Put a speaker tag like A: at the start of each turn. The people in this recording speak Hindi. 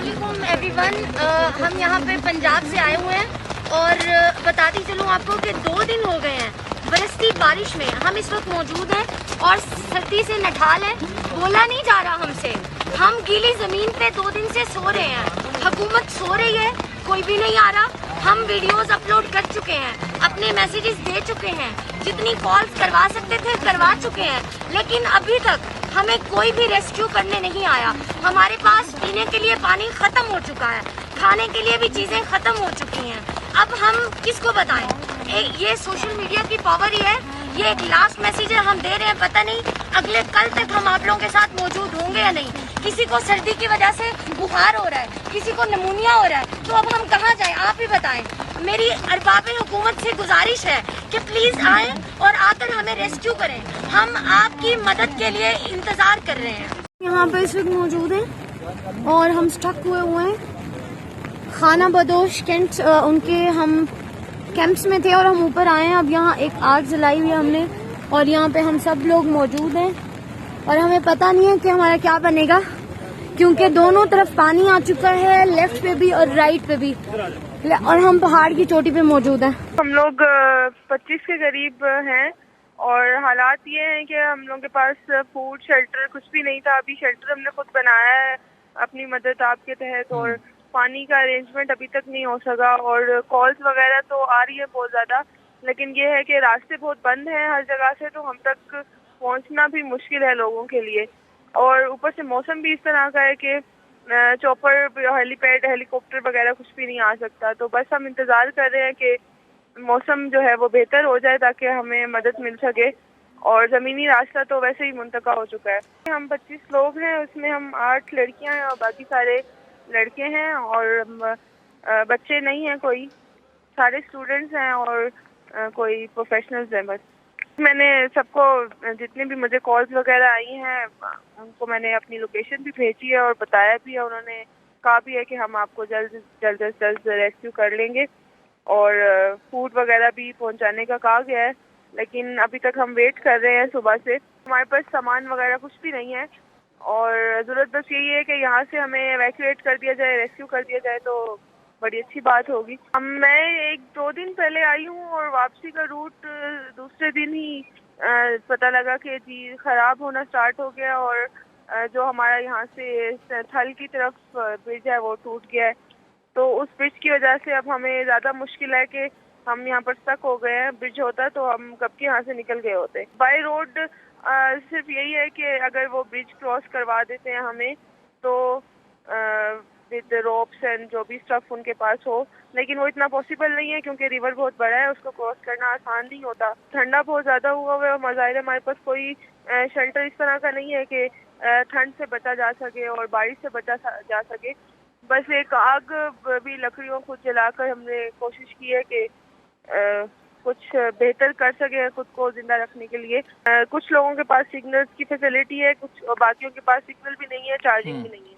A: अस्सलामुअलैकुम एवरीवन। हम यहाँ पे पंजाब से आए हुए हैं और बताती चलूँ आपको कि 2 दिन हो गए हैं बरसती बारिश में हम इस वक्त मौजूद हैं और सर्दी से नठाल है। बोला नहीं जा रहा हमसे, हम गीली ज़मीन पे 2 दिन से सो रहे हैं। हुकूमत सो रही है, कोई भी नहीं आ रहा। हम वीडियोस अपलोड कर चुके हैं, अपने मैसेजेस दे चुके हैं, जितनी कॉल्स करवा सकते थे करवा चुके हैं, लेकिन अभी तक हमें कोई भी रेस्क्यू करने नहीं आया। हमारे पास पीने के लिए पानी खत्म हो चुका है, खाने के लिए भी चीजें खत्म हो चुकी हैं। अब हम किसको बताएं? ये सोशल मीडिया की पावर ही है। ये एक लास्ट मैसेज है हम दे रहे हैं, पता नहीं अगले कल तक हम आप लोगों के साथ मौजूद होंगे या नहीं। किसी को सर्दी की वजह से बुखार हो रहा है, किसी को निमोनिया हो रहा है, तो अब हम कहाँ जाएं? आप ही बताएं। मेरी अरबाबे हुकूमत से गुजारिश है कि प्लीज आए और आकर हमें रेस्क्यू करें। हम आपकी मदद के लिए इंतजार कर रहे हैं। यहाँ पे इस वक्त मौजूद हैं और हम स्टक हुए हैं खाना बदोश कैंट, उनके हम कैंप्स में थे और हम ऊपर आए हैं। अब यहाँ एक आग जलाई हुई है हमने और यहाँ पे हम सब लोग मौजूद हैं और हमें पता नहीं है कि हमारा क्या बनेगा, क्योंकि दोनों तरफ पानी आ चुका है, लेफ्ट पे भी और राइट पे भी, और हम पहाड़ की चोटी पे मौजूद हैं।
B: हम लोग 25 के करीब हैं और हालात ये हैं कि हम लोगों के पास फूड शेल्टर कुछ भी नहीं था। अभी शेल्टर हमने खुद बनाया है अपनी मदद आपके तहत, और पानी का अरेंजमेंट अभी तक नहीं हो सका। और कॉल्स वगैरह तो आ रही है बहुत ज़्यादा, लेकिन ये है कि रास्ते बहुत बंद हैं हर जगह से, तो हम तक पहुंचना भी मुश्किल है लोगों के लिए। और ऊपर से मौसम भी इस तरह का है कि चॉपर, हेलीपैड, हेलीकॉप्टर वगैरह कुछ भी नहीं आ सकता। तो बस हम इंतज़ार कर रहे हैं कि मौसम जो है वो बेहतर हो जाए ताकि हमें मदद मिल सके। और ज़मीनी रास्ता तो वैसे ही मुंतका हो चुका है। हम 25 लोग हैं, उसमें हम 8 लड़कियां हैं और बाकी सारे लड़के हैं, और बच्चे नहीं हैं कोई, सारे स्टूडेंट्स हैं और कोई प्रोफेशनल्स हैं। बस मैंने सबको, जितने भी मुझे कॉल्स वगैरह आई हैं, उनको मैंने अपनी लोकेशन भी भेजी है और बताया भी है। उन्होंने कहा भी है कि हम आपको जल्द रेस्क्यू कर लेंगे, और फूड वगैरह भी पहुंचाने का कहा गया है, लेकिन अभी तक हम वेट कर रहे हैं सुबह से। हमारे पास सामान वगैरह कुछ भी नहीं है और ज़रूरत बस यही है कि यहाँ से हमें एवैक्यूएट कर दिया जाए, रेस्क्यू कर दिया जाए, तो बड़ी अच्छी बात होगी। मैं 1-2 दिन पहले आई हूँ और वापसी का रूट दूसरे दिन ही पता लगा कि जी ख़राब होना स्टार्ट हो गया, और जो हमारा यहाँ से थल की तरफ ब्रिज है वो टूट गया है। तो उस ब्रिज की वजह से अब हमें ज़्यादा मुश्किल है कि हम यहाँ पर स्टक हो गए हैं। ब्रिज होता तो हम कब के यहाँ से निकल गए होते। बाय रोड सिर्फ यही है कि अगर वो ब्रिज क्रॉस करवा देते हैं हमें, तो विद रोप्स एंड जो भी स्टफ उनके पास हो, लेकिन वो इतना पॉसिबल नहीं है क्योंकि रिवर बहुत बड़ा है, उसको क्रॉस करना आसान नहीं होता। ठंडा बहुत ज़्यादा हुआ है और मज़ाहिर हमारे पास कोई शेल्टर इस तरह का नहीं है कि ठंड से बचा जा सके और बारिश से बचा जा सके। बस एक आग भी लकड़ियों को जलाकर हमने कोशिश की है कि कुछ बेहतर कर सके खुद को जिंदा रखने के लिए। कुछ लोगों के पास सिग्नल्स की फैसिलिटी है, कुछ बाकियों के पास सिग्नल भी नहीं है, चार्जिंग भी नहीं है।